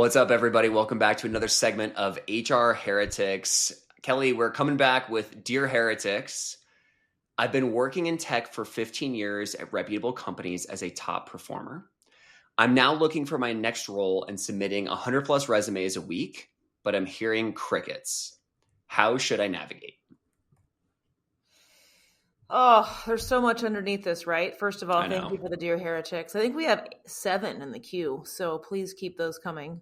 What's up, everybody? Welcome back to another segment of HR Heretics. Kelly, we're coming back with Dear Heretics. I've been working in tech for 15 years at reputable companies as a top performer. I'm now looking for my next role and submitting 100 plus resumes a week, but I'm hearing crickets. How should I navigate? Oh, there's so much underneath this, right? First of all, I know. thank you for the Dear Heretics. I think we have 7 in the queue, so please keep those coming.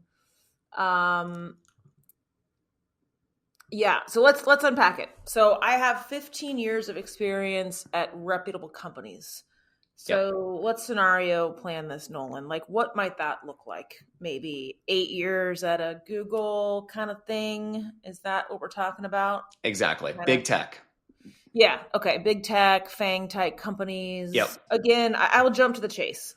Yeah, so let's unpack it. So I have 15 years of experience at reputable companies. So Let's scenario plan this, Nolan. Like, what might that look like? Maybe 8 years at a Google kind of thing. Is that what we're talking about? Exactly. Big tech. Yeah. Okay. Big tech, FANG type companies. Yep. Again, I will jump to the chase.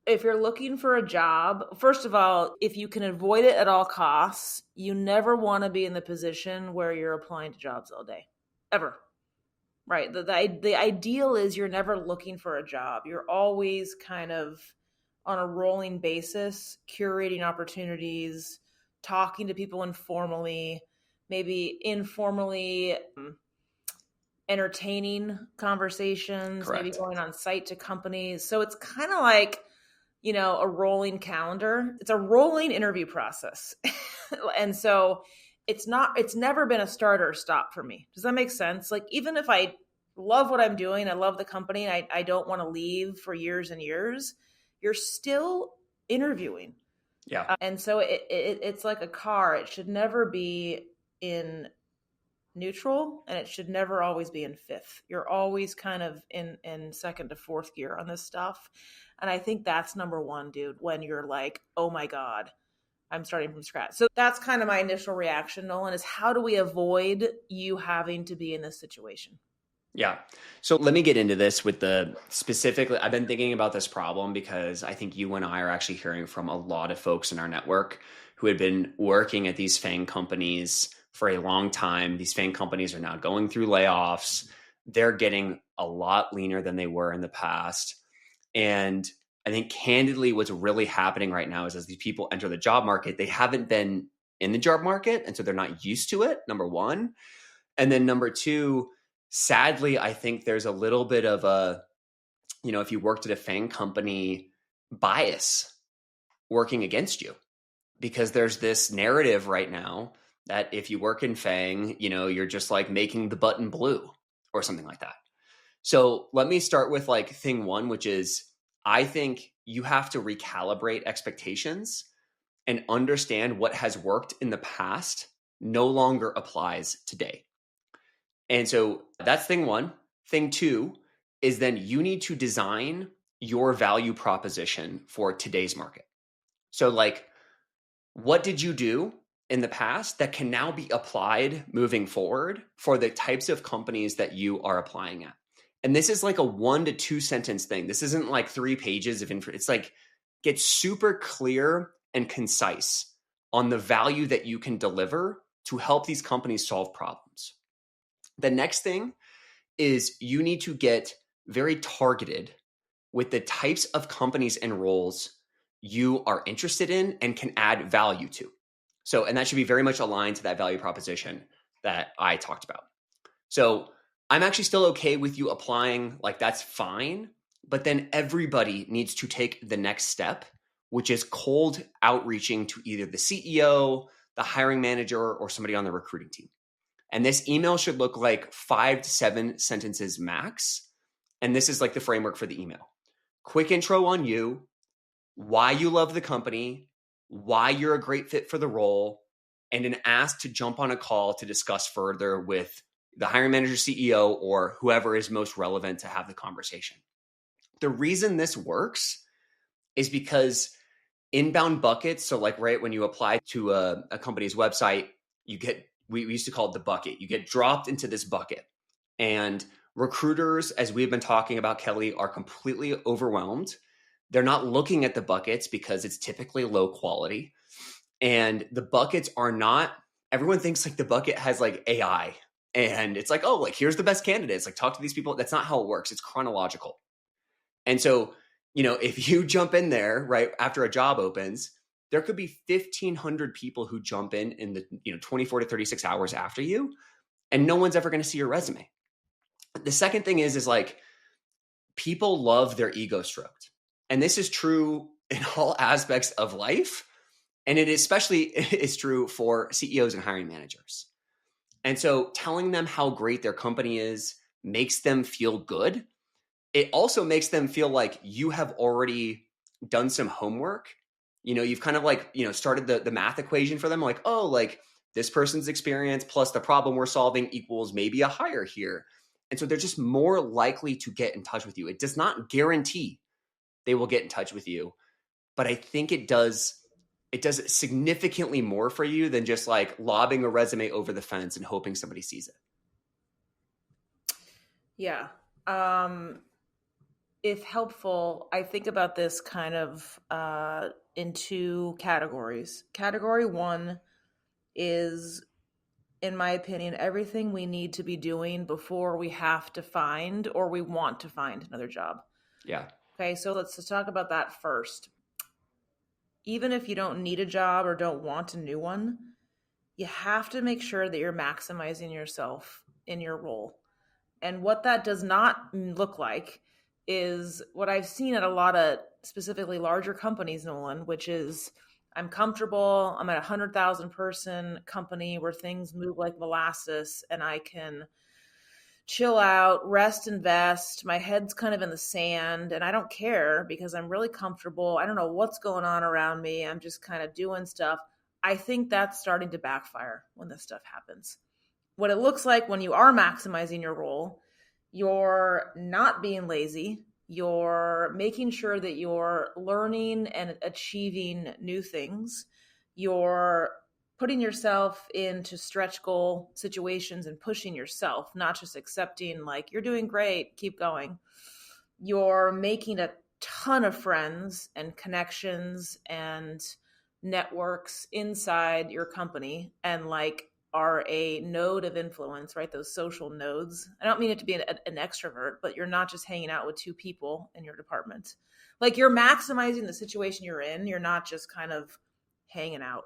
If you're looking for a job, first of all, if you can avoid it at all costs, you never want to be in the position where you're applying to jobs all day, ever. Right. The ideal is you're never looking for a job. You're always kind of on a rolling basis, curating opportunities, talking to people informally, maybe informally entertaining conversations, Correct. maybe going on site to companies. So it's kind of like, a rolling calendar. It's a rolling interview process. And so it's never been a start or stop for me. Does that make sense? Like, even if I love what I'm doing, I love the company, and I don't want to leave for years and years, you're still interviewing. Yeah. And so it's like a car. It should never be in neutral, and it should never always be in fifth. You're always kind of in second to fourth gear on this stuff. And I think that's number one, dude, when you're like, oh my God, I'm starting from scratch. So that's kind of my initial reaction, Nolan, is how do we avoid you having to be in this situation? Yeah. So let me get into this with specifically, I've been thinking about this problem because I think you and I are actually hearing from a lot of folks in our network who had been working at these FANG companies for a long time. These FANG companies are now going through layoffs. They're getting a lot leaner than they were in the past. And I think candidly, what's really happening right now is as these people enter the job market, they haven't been in the job market. And so they're not used to it, number one. And then number two, sadly, I think there's a little bit of if you worked at a FANG company, bias working against you, because there's this narrative right now that if you work in FANG, you're just like making the button blue or something like that. So let me start with like thing one, which is I think you have to recalibrate expectations and understand what has worked in the past no longer applies today. And so that's thing one. Thing two is then you need to design your value proposition for today's market. So like, what did you do in the past that can now be applied moving forward for the types of companies that you are applying at? And this is like a 1 to 2 sentence thing. This isn't like 3 pages of info. It's like, get super clear and concise on the value that you can deliver to help these companies solve problems. The next thing is you need to get very targeted with the types of companies and roles you are interested in and can add value to. So, and that should be very much aligned to that value proposition that I talked about. So I'm actually still okay with you applying, like that's fine, but then everybody needs to take the next step, which is cold outreaching to either the CEO, the hiring manager, or somebody on the recruiting team. And this email should look like 5 to 7 sentences max. And this is like the framework for the email. Quick intro on you, why you love the company, why you're a great fit for the role, and an ask to jump on a call to discuss further with the hiring manager, CEO, or whoever is most relevant to have the conversation. The reason this works is because inbound buckets, so like right when you apply to a company's website, we used to call it the bucket. You get dropped into this bucket. And recruiters, as we've been talking about, Kelly, are completely overwhelmed. They're not looking at the buckets because it's typically low quality. And the buckets are not, everyone thinks like the bucket has like AI. And it's like, oh, like here's the best candidates. Like talk to these people. That's not how it works. It's chronological. And so, if you jump in there right after a job opens, there could be 1,500 people who jump in the 24 to 36 hours after you, and no one's ever going to see your resume. The second thing is like, people love their ego stroked. And this is true in all aspects of life. And it especially is true for CEOs and hiring managers. And so telling them how great their company is makes them feel good. It also makes them feel like you have already done some homework. You've kind of like, started the math equation for them. Like, oh, like this person's experience plus the problem we're solving equals maybe a hire here. And so they're just more likely to get in touch with you. It does not guarantee they will get in touch with you, but I think it does significantly more for you than just like lobbing a resume over the fence and hoping somebody sees it. Yeah. If helpful, I think about this kind of in two categories. Category one is, in my opinion, everything we need to be doing before we have to find or we want to find another job. Yeah. Okay, so let's talk about that first. Even if you don't need a job or don't want a new one, you have to make sure that you're maximizing yourself in your role. And what that does not look like is what I've seen at a lot of specifically larger companies, Nolan, which is I'm comfortable. I'm at 100,000 person company where things move like molasses and I can chill out, rest, invest. My head's kind of in the sand and I don't care because I'm really comfortable. I don't know what's going on around me. I'm just kind of doing stuff. I think that's starting to backfire when this stuff happens. What it looks like when you are maximizing your role, you're not being lazy. You're making sure that you're learning and achieving new things. You're putting yourself into stretch goal situations and pushing yourself, not just accepting like, you're doing great, keep going. You're making a ton of friends and connections and networks inside your company and like are a node of influence, right? Those social nodes. I don't mean it to be an extrovert, but you're not just hanging out with two people in your department. Like you're maximizing the situation you're in. You're not just kind of hanging out.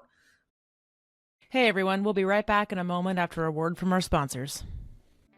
Hey everyone, we'll be right back in a moment after a word from our sponsors.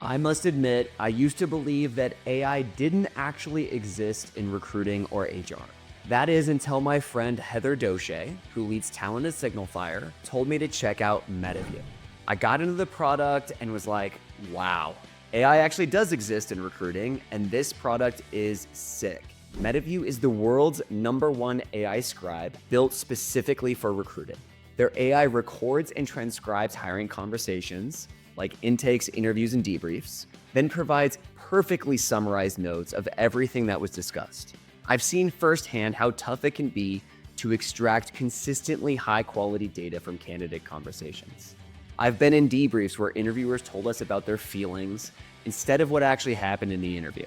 I must admit, I used to believe that AI didn't actually exist in recruiting or HR. That is until my friend Heather Doche, who leads talent at Signalfire, told me to check out Metaview. I got into the product and was like, wow, AI actually does exist in recruiting, and this product is sick. Metaview is the world's #1 AI scribe built specifically for recruiting. Their AI records and transcribes hiring conversations, like intakes, interviews, and debriefs, then provides perfectly summarized notes of everything that was discussed. I've seen firsthand how tough it can be to extract consistently high-quality data from candidate conversations. I've been in debriefs where interviewers told us about their feelings instead of what actually happened in the interview.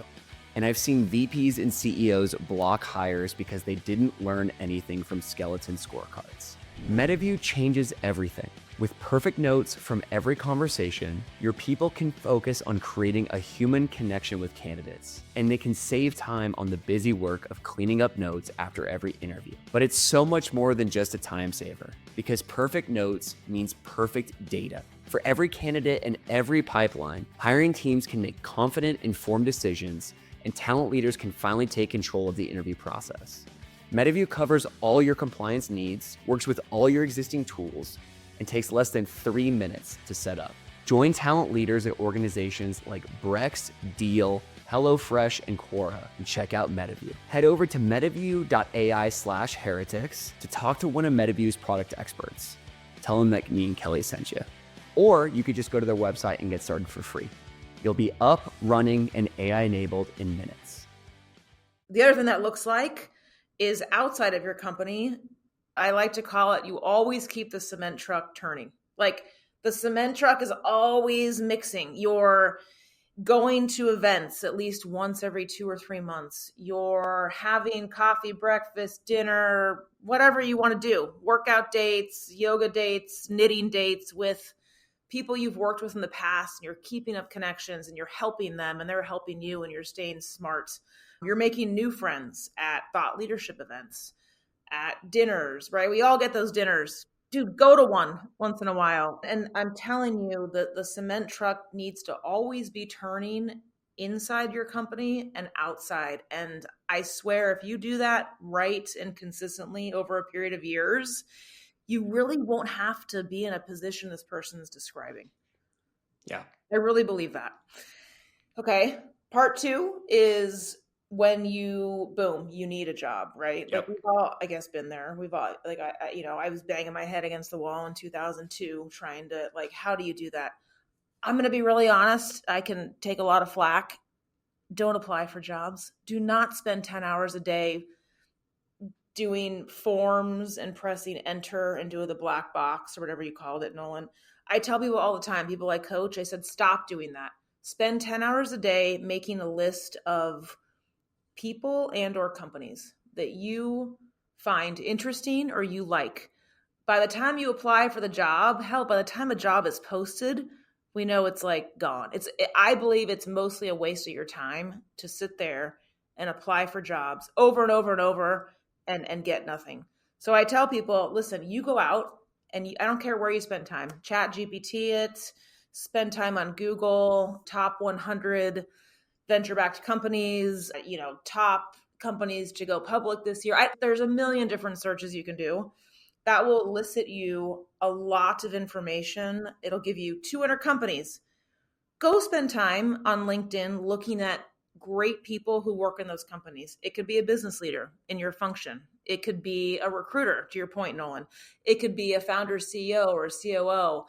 And I've seen VPs and CEOs block hires because they didn't learn anything from skeleton scorecards. Metaview changes everything. With perfect notes from every conversation, your people can focus on creating a human connection with candidates, and they can save time on the busy work of cleaning up notes after every interview. But it's so much more than just a time saver, because perfect notes means perfect data. For every candidate and every pipeline, hiring teams can make confident, informed decisions, and talent leaders can finally take control of the interview process. Metaview covers all your compliance needs, works with all your existing tools, and takes less than 3 minutes to set up. Join talent leaders at organizations like Brex, Deal, HelloFresh, and Quora, and check out Metaview. Head over to metaview.ai/heretics to talk to one of Metaview's product experts. Tell them that me and Kelly sent you. Or you could just go to their website and get started for free. You'll be up, running, and AI-enabled in minutes. The other thing that looks like is outside of your company. I like to call it, you always keep the cement truck turning. Like the cement truck is always mixing. You're going to events at least once every 2 or 3 months. You're having coffee, breakfast, dinner, whatever you want to do. Workout dates, yoga dates, knitting dates with people you've worked with in the past. And you're keeping up connections and you're helping them and they're helping you and you're staying smart. You're making new friends at thought leadership events. at dinners, right? We all get those dinners. Dude, go to one once in a while. And I'm telling you that the cement truck needs to always be turning inside your company and outside. And I swear, if you do that right and consistently over a period of years, you really won't have to be in a position this person is describing. Yeah. I really believe that. Okay. Part 2 is when you need a job, right? Yep. Like we've all, I guess, been there. We've all, like, I was banging my head against the wall in 2002 trying to, like, how do you do that? I'm going to be really honest. I can take a lot of flack. Don't apply for jobs. Do not spend 10 hours a day doing forms and pressing enter and doing the black box or whatever you called it, Nolan. I tell people all the time, people I coach, I said, stop doing that. Spend 10 hours a day making a list of people and or companies that you find interesting or you like. By the time you apply for the job, hell, by the time a job is posted, we know it's like gone. I believe it's mostly a waste of your time to sit there and apply for jobs over and over and over and get nothing. So I tell people, listen, you go out and I don't care where you spend time, chat GPT it, spend time on Google, top 100 venture-backed companies, top companies to go public this year. There's a million different searches you can do that will elicit you a lot of information. It'll give you 200 companies. Go spend time on LinkedIn looking at great people who work in those companies. It could be a business leader in your function. It could be a recruiter, to your point, Nolan. It could be a founder, CEO, or a COO.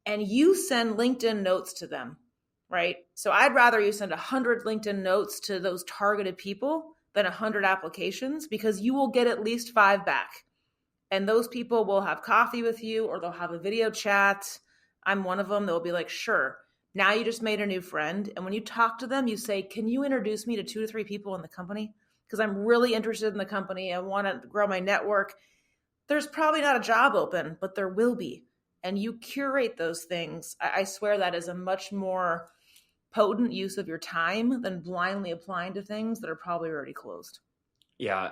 And you send LinkedIn notes to them, right? So I'd rather you send 100 LinkedIn notes to those targeted people than 100 applications, because you will get at least 5 back. And those people will have coffee with you or they'll have a video chat. I'm one of them. They'll be like, sure. Now you just made a new friend. And when you talk to them, you say, can you introduce me to 2 to 3 people in the company? Because I'm really interested in the company. I want to grow my network. There's probably not a job open, but there will be. And you curate those things. I swear that is a much more potent use of your time than blindly applying to things that are probably already closed. Yeah,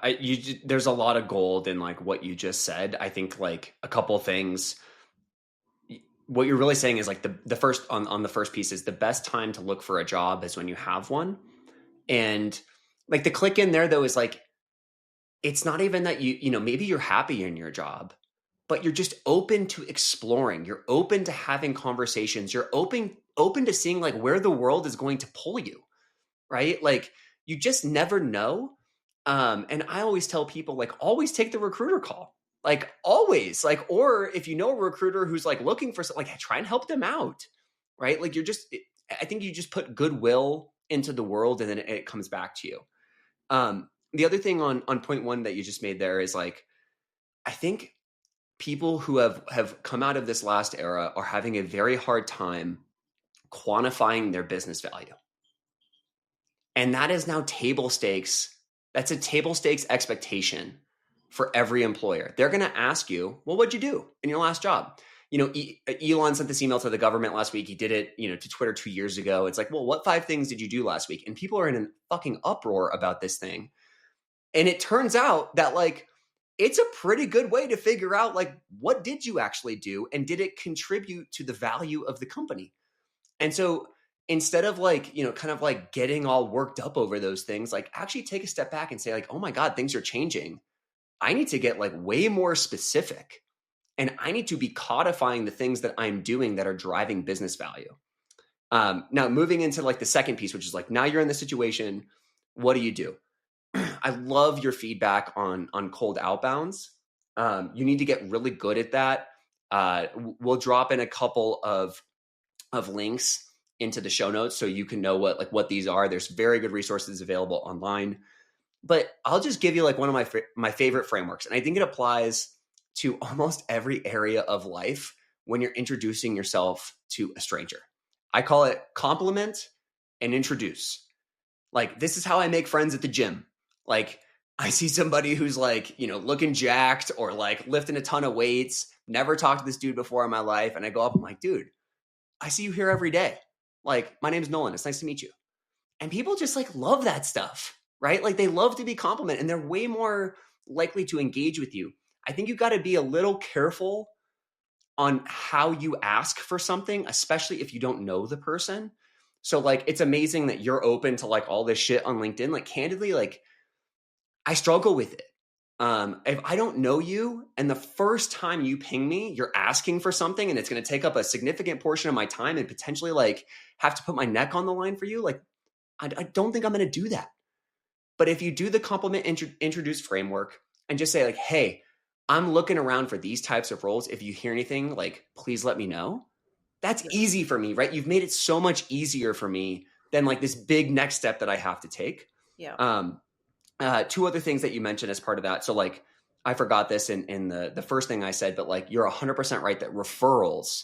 there's a lot of gold in like what you just said. I think like a couple things. What you're really saying is like the first on the first piece is the best time to look for a job is when you have one. And like the click in there though is like, it's not even that maybe you're happy in your job, but you're just open to exploring. You're open to having conversations. You're open to seeing like where the world is going to pull you, right? Like you just never know. And I always tell people like, always take the recruiter call, like always, like, or if you know a recruiter who's like looking for something, like try and help them out, right? Like I think you just put goodwill into the world and then it comes back to you. The other thing on point 1 that you just made there is like, I think people who have come out of this last era are having a very hard time quantifying their business value. And that is now table stakes. That's a table stakes expectation for every employer. They're going to ask you, well, what'd you do in your last job? Elon sent this email to the government last week. He did it, to Twitter 2 years ago. It's like, well, what 5 things did you do last week? And people are in a fucking uproar about this thing. And it turns out that like, it's a pretty good way to figure out like, what did you actually do? And did it contribute to the value of the company? And so instead of like, kind of like getting all worked up over those things, like actually take a step back and say like, oh my God, things are changing. I need to get like way more specific and I need to be codifying the things that I'm doing that are driving business value. Now moving into like the second piece, which is like, now you're in this situation, what do you do? I love your feedback on cold outbounds. You need to get really good at that. We'll drop in a couple of links into the show notes so you can know what these are. There's very good resources available online. But I'll just give you like one of my favorite frameworks. And I think it applies to almost every area of life when you're introducing yourself to a stranger. I call it compliment and introduce. Like, this is how I make friends at the gym. Like, I see somebody who's like, looking jacked or like lifting a ton of weights, never talked to this dude before in my life. And I go up, I'm like, dude, I see you here every day. Like, my name's Nolan. It's nice to meet you. And people just like love that stuff, right? Like they love to be complimented and they're way more likely to engage with you. I think you got to be a little careful on how you ask for something, especially if you don't know the person. So like, it's amazing that you're open to like all this shit on LinkedIn. Like candidly, like I struggle with it. If I don't know you and the first time you ping me, you're asking for something and it's going to take up a significant portion of my time and potentially like have to put my neck on the line for you. Like, I don't think I'm going to do that. But if you do the compliment introduce framework and just say like, hey, I'm looking around for these types of roles. If you hear anything, like, please let me know. That's easy for me, right? You've made it so much easier for me than like this big next step that I have to take. Yeah. Two other things that you mentioned as part of that. So like, I forgot this in the first thing I said, but like, you're 100% right that referrals.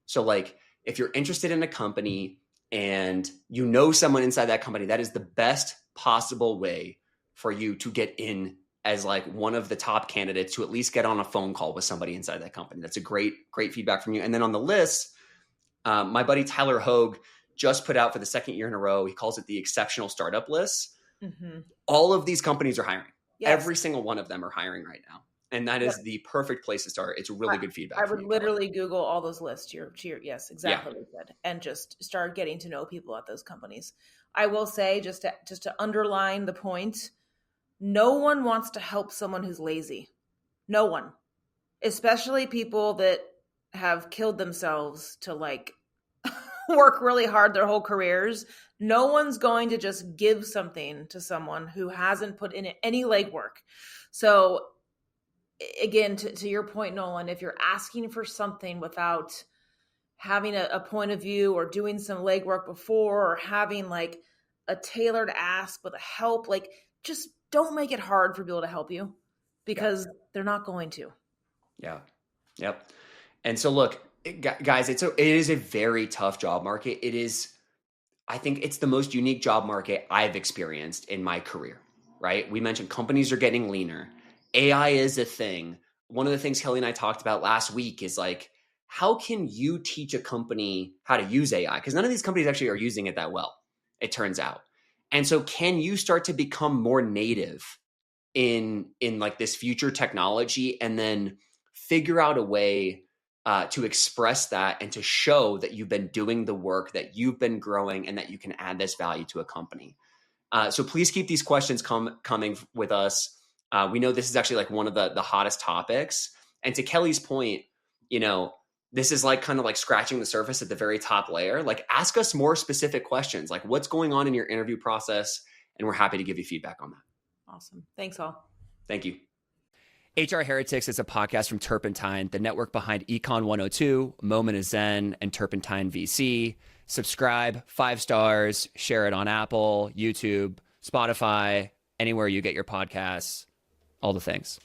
So like, if you're interested in a company and you know someone inside that company, that is the best possible way for you to get in as like one of the top candidates to at least get on a phone call with somebody inside that company. That's a great feedback from you. And then on the list, my buddy Tyler Hogue just put out for the second year in a row, he calls it the exceptional startup list. Mm-hmm. All of these companies are hiring. Yes. Every single one of them are hiring right now. And that is the perfect place to start. It's really good feedback. I would literally Google all those lists. Yes, exactly what you said. And just start getting to know people at those companies. I will say, just to underline the point, no one wants to help someone who's lazy. No one. Especially people that have killed themselves to like work really hard their whole careers. No one's going to just give something to someone who hasn't put in any legwork. So again, to your point, Nolan, if you're asking for something without having a point of view or doing some legwork before or having like a tailored ask with a help, like just don't make it hard for people to help you because they're not going to. Yeah. Yep. And so look, guys, it is a very tough job market. It is, I think it's the most unique job market I've experienced in my career, right? We mentioned companies are getting leaner. AI is a thing. One of the things Kelly and I talked about last week is like, how can you teach a company how to use AI? Because none of these companies actually are using it that well, it turns out. And so can you start to become more native in like this future technology and then figure out a way to express that and to show that you've been doing the work, that you've been growing, and that you can add this value to a company. So please keep these questions coming with us. We know this is actually like one of the hottest topics. And to Kelly's point, this is like kind of like scratching the surface at the very top layer. Like ask us more specific questions, like what's going on in your interview process. And we're happy to give you feedback on that. Awesome. Thanks all. Thank you. HR Heretics is a podcast from Turpentine, the network behind Econ 102, Moment of Zen, and Turpentine VC. Subscribe, 5 stars, share it on Apple, YouTube, Spotify, anywhere you get your podcasts, all the things.